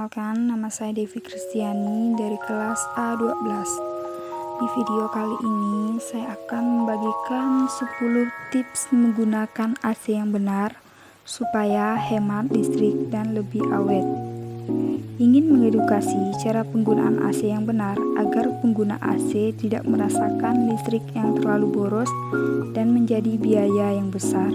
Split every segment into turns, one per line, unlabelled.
Perkenalkan, nama saya Devi Kristiani dari kelas A12. Di video kali ini, saya akan membagikan 10 tips menggunakan AC yang benar supaya hemat listrik dan lebih awet. Ingin mengedukasi cara penggunaan AC yang benar agar pengguna AC tidak merasakan listrik yang terlalu boros dan menjadi biaya yang besar.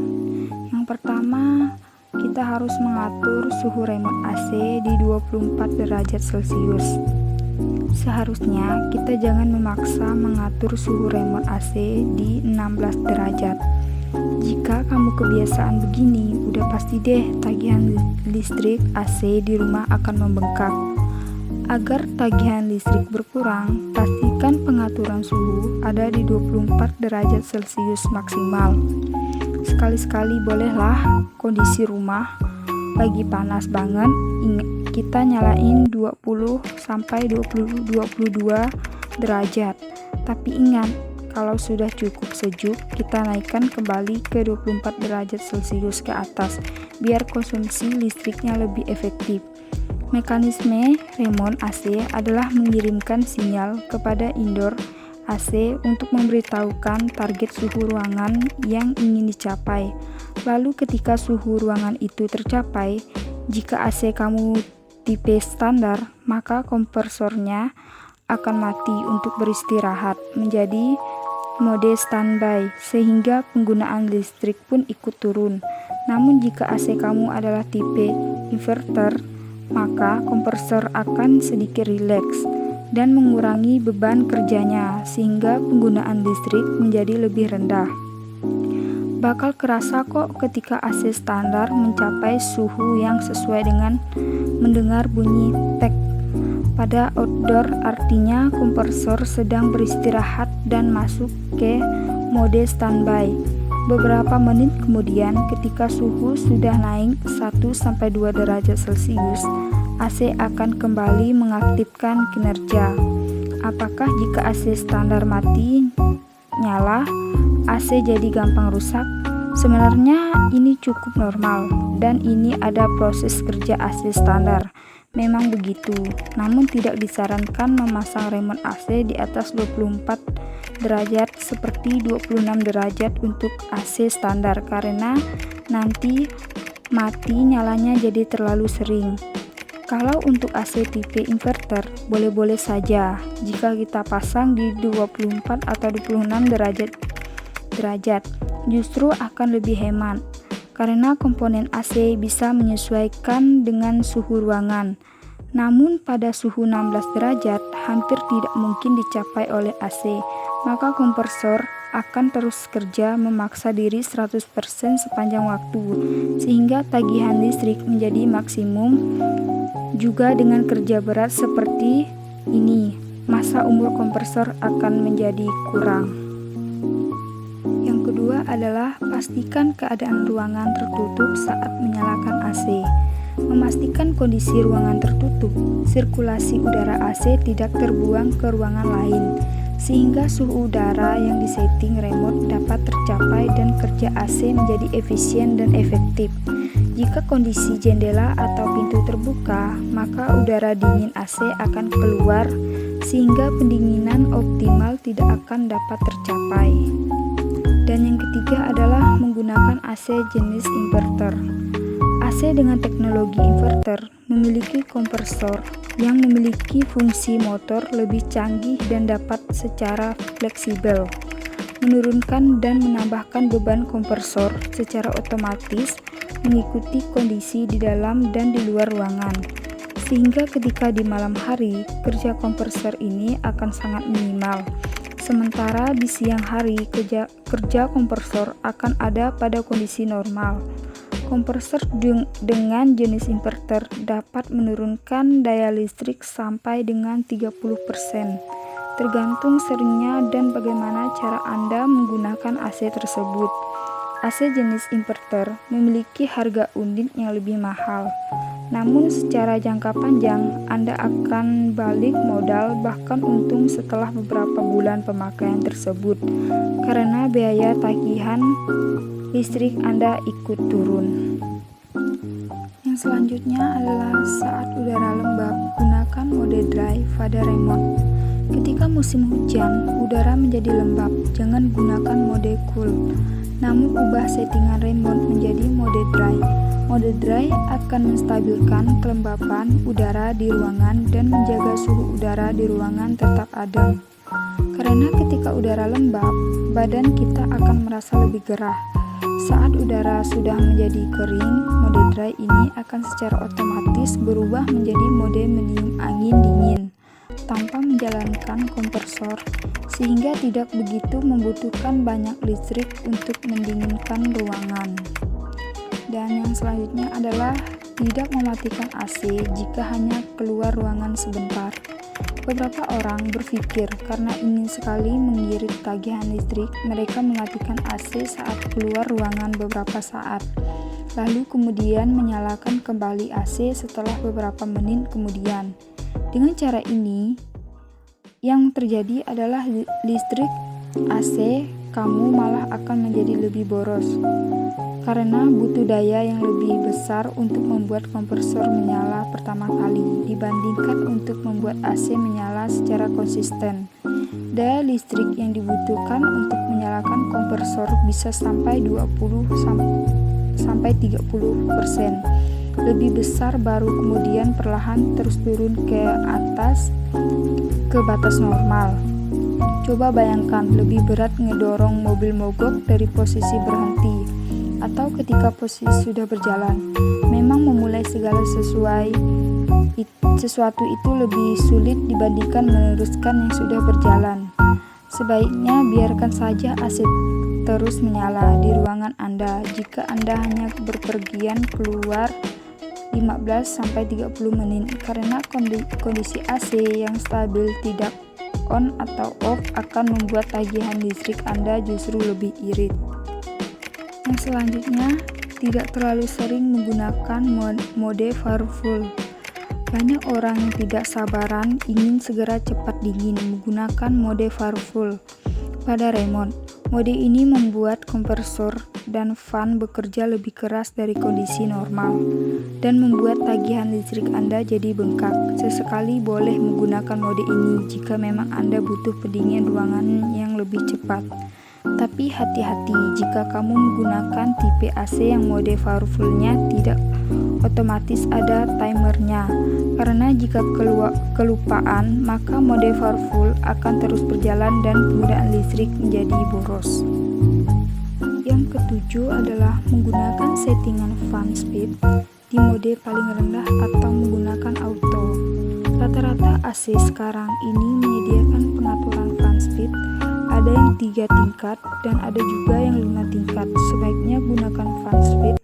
Yang pertama, kita harus mengatur suhu remote AC di 24 derajat Celcius. Seharusnya kita jangan memaksa mengatur suhu remote AC di 16 derajat. Jika kamu kebiasaan begini, udah pasti deh tagihan listrik AC di rumah akan membengkak. Agar tagihan listrik berkurang, pastikan pengaturan suhu ada di 24 derajat Celcius maksimal. Sekali-sekali bolehlah kondisi rumah lagi panas banget, kita nyalain 20 sampai 22 derajat. Tapi ingat, kalau sudah cukup sejuk, kita naikkan kembali ke 24 derajat Celcius ke atas biar konsumsi listriknya lebih efektif. Mekanisme remote AC adalah mengirimkan sinyal kepada indoor AC untuk memberitahukan target suhu ruangan yang ingin dicapai. Lalu ketika suhu ruangan itu tercapai, jika AC kamu tipe standar, maka kompresornya akan mati untuk beristirahat menjadi mode standby, sehingga penggunaan listrik pun ikut turun. Namun jika AC kamu adalah tipe inverter, maka kompresor akan sedikit rileks dan mengurangi beban kerjanya sehingga penggunaan listrik menjadi lebih rendah. Bakal kerasa kok ketika AC standar mencapai suhu yang sesuai dengan mendengar bunyi tek pada outdoor, artinya kompresor sedang beristirahat dan masuk ke mode standby. Beberapa menit kemudian ketika suhu sudah naik 1-2 derajat Celcius, AC akan kembali mengaktifkan kinerja. Apakah jika AC standar mati nyala, AC jadi gampang rusak? Sebenarnya ini cukup normal dan ini ada proses kerja AC standar. Memang begitu, namun tidak disarankan memasang remote AC di atas 24 derajat seperti 26 derajat untuk AC standar karena nanti mati nyalanya jadi terlalu sering. Kalau untuk AC tipe inverter, boleh-boleh saja jika kita pasang di 24 atau 26 derajat, justru akan lebih hemat karena komponen AC bisa menyesuaikan dengan suhu ruangan. Namun pada suhu 16 derajat hampir tidak mungkin dicapai oleh AC, maka kompresor akan terus kerja memaksa diri 100% sepanjang waktu sehingga tagihan listrik menjadi maksimum. Juga dengan kerja berat seperti ini, masa umur kompresor akan menjadi kurang. Yang kedua adalah pastikan keadaan ruangan tertutup saat menyalakan AC. Memastikan kondisi ruangan tertutup, sirkulasi udara AC tidak terbuang ke ruangan lain, sehingga suhu udara yang disetting remote dapat tercapai dan kerja AC menjadi efisien dan efektif. Jika kondisi jendela atau pintu terbuka, maka udara dingin AC akan keluar sehingga pendinginan optimal tidak akan dapat tercapai. Dan yang ketiga adalah menggunakan AC jenis inverter. AC dengan teknologi inverter memiliki kompresor yang memiliki fungsi motor lebih canggih dan dapat secara fleksibel menurunkan dan menambahkan beban kompresor secara otomatis mengikuti kondisi di dalam dan di luar ruangan. Sehingga ketika di malam hari, kerja kompresor ini akan sangat minimal. Sementara di siang hari, kerja kompresor akan ada pada kondisi normal. Kompresor dengan jenis inverter dapat menurunkan daya listrik sampai dengan 30%. Tergantung seringnya dan bagaimana cara Anda menggunakan AC tersebut. AC jenis inverter memiliki harga unit yang lebih mahal. Namun secara jangka panjang, Anda akan balik modal bahkan untung setelah beberapa bulan pemakaian tersebut karena biaya tagihan listrik Anda ikut turun. Yang selanjutnya adalah saat udara lembab, gunakan mode dry pada remote. Ketika musim hujan, udara menjadi lembab, jangan gunakan mode cool. Namun ubah settingan remote menjadi mode dry. Mode dry akan menstabilkan kelembapan udara di ruangan dan menjaga suhu udara di ruangan tetap adem. Karena ketika udara lembab, badan kita akan merasa lebih gerah. Saat udara sudah menjadi kering, mode dry ini akan secara otomatis berubah menjadi mode meniup angin dingin tanpa menjalankan kompresor, sehingga tidak begitu membutuhkan banyak listrik untuk mendinginkan ruangan. Dan yang selanjutnya adalah tidak mematikan AC jika hanya keluar ruangan sebentar. Beberapa orang berpikir karena ingin sekali mengirit tagihan listrik, mereka mematikan AC saat keluar ruangan beberapa saat, lalu kemudian menyalakan kembali AC setelah beberapa menit kemudian. Dengan cara ini, yang terjadi adalah listrik AC kamu malah akan menjadi lebih boros, karena butuh daya yang lebih besar untuk membuat kompresor menyala pertama kali dibandingkan untuk membuat AC menyala secara konsisten. Daya listrik yang dibutuhkan untuk menyalakan kompresor bisa sampai 20-30% lebih besar, baru kemudian perlahan terus turun ke batas normal. Coba bayangkan lebih berat ngedorong mobil mogok dari posisi berhenti atau ketika posisi sudah berjalan. Memang memulai segala sesuatu itu lebih sulit dibandingkan meneruskan yang sudah berjalan. Sebaiknya biarkan saja AC terus menyala di ruangan Anda jika Anda hanya berpergian keluar 15-30 menit, karena kondisi AC yang stabil tidak on atau off akan membuat tagihan listrik Anda justru lebih irit. Yang selanjutnya, tidak terlalu sering menggunakan mode powerful. Banyak orang yang tidak sabaran ingin segera cepat dingin menggunakan mode powerful pada remote. Mode ini membuat kompresor dan fan bekerja lebih keras dari kondisi normal dan membuat tagihan listrik Anda jadi bengkak. Sesekali boleh menggunakan mode ini jika memang Anda butuh pendingin ruangan yang lebih cepat. Tapi hati-hati jika kamu menggunakan tipe AC yang mode powerful-nya tidak otomatis ada timernya, karena jika kelupaan maka mode powerful akan terus berjalan dan penggunaan listrik menjadi boros. Yang ketujuh adalah menggunakan settingan fan speed di mode paling rendah atau menggunakan auto. Rata-rata AC sekarang ini menyediakan pengaturan fan speed. Ada yang 3 tingkat dan ada juga yang 5 tingkat. Sebaiknya gunakan fan speed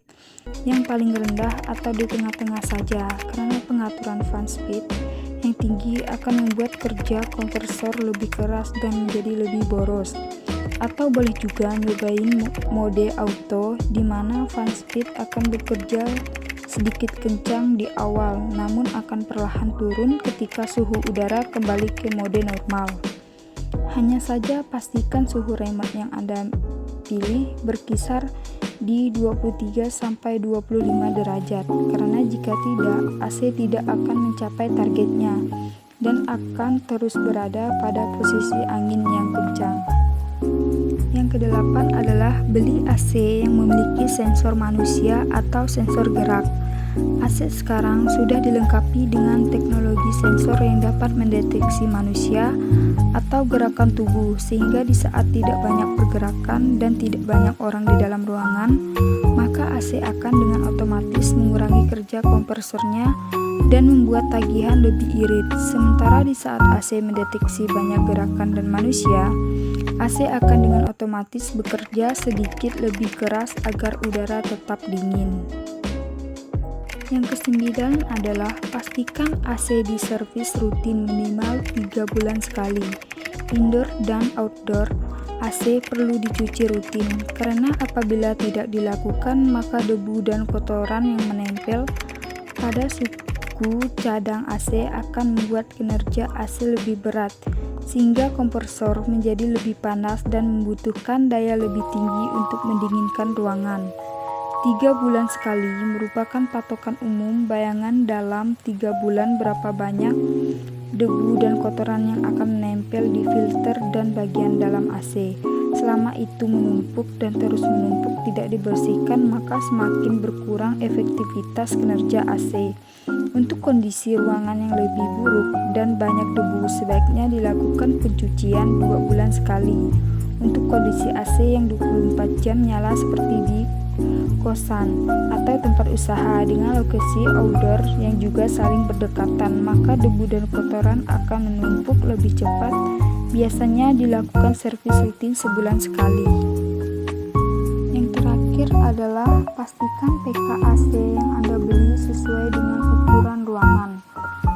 yang paling rendah atau di tengah-tengah saja, karena pengaturan fan speed yang tinggi akan membuat kerja kompresor lebih keras dan menjadi lebih boros. Atau boleh juga nyobain mode auto di mana fan speed akan bekerja sedikit kencang di awal, namun akan perlahan turun ketika suhu udara kembali ke mode normal. Hanya saja pastikan suhu remote yang Anda pilih berkisar di 23-25 derajat, karena jika tidak, AC tidak akan mencapai targetnya dan akan terus berada pada posisi angin yang kencang. Yang kedelapan adalah beli AC yang memiliki sensor manusia atau sensor gerak. AC sekarang sudah dilengkapi dengan teknologi sensor yang dapat mendeteksi manusia atau gerakan tubuh, sehingga di saat tidak banyak pergerakan dan tidak banyak orang di dalam ruangan, maka AC akan dengan otomatis mengurangi kerja kompresornya dan membuat tagihan lebih irit. Sementara di saat AC mendeteksi banyak gerakan dan manusia, AC akan dengan otomatis bekerja sedikit lebih keras agar udara tetap dingin. Yang kesembilan adalah pastikan AC diservis rutin minimal 3 bulan sekali. Indoor dan outdoor AC perlu dicuci rutin, karena apabila tidak dilakukan maka debu dan kotoran yang menempel pada suku cadang AC akan membuat kinerja AC lebih berat, sehingga kompresor menjadi lebih panas dan membutuhkan daya lebih tinggi untuk mendinginkan ruangan. 3 bulan sekali merupakan patokan umum bayangan dalam 3 bulan berapa banyak debu dan kotoran yang akan menempel di filter dan bagian dalam AC. Selama itu menumpuk dan terus menumpuk tidak dibersihkan, maka semakin berkurang efektivitas kinerja AC. Untuk kondisi ruangan yang lebih buruk dan banyak debu, sebaiknya dilakukan pencucian 2 bulan sekali. Untuk kondisi AC yang 24 jam nyala seperti di kosan atau tempat usaha dengan lokasi outdoor yang juga saling berdekatan, maka debu dan kotoran akan menumpuk lebih cepat. Biasanya dilakukan servis rutin sebulan sekali. Yang terakhir adalah pastikan PK AC yang Anda beli sesuai dengan ukuran ruangan.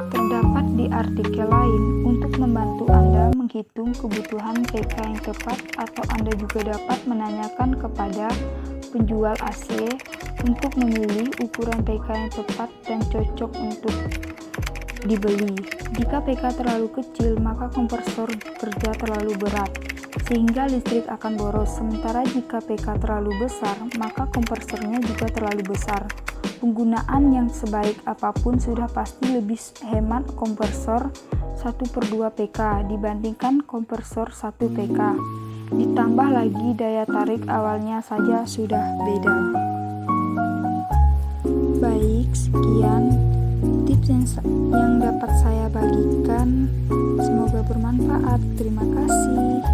Terdapat di artikel lain untuk membantu Anda menghitung kebutuhan PK yang tepat, atau Anda juga dapat menanyakan kepada penjual AC untuk memilih ukuran PK yang tepat dan cocok untuk dibeli. Jika PK terlalu kecil, maka kompresor bekerja terlalu berat sehingga listrik akan boros. Sementara jika PK terlalu besar, maka kompresornya juga terlalu besar. Penggunaan yang sebaik apapun sudah pasti lebih hemat kompresor 1/2 PK dibandingkan kompresor 1 PK. Ditambah lagi daya tarik awalnya saja sudah beda. Baik, sekian tips yang dapat saya bagikan. Semoga bermanfaat. Terima kasih.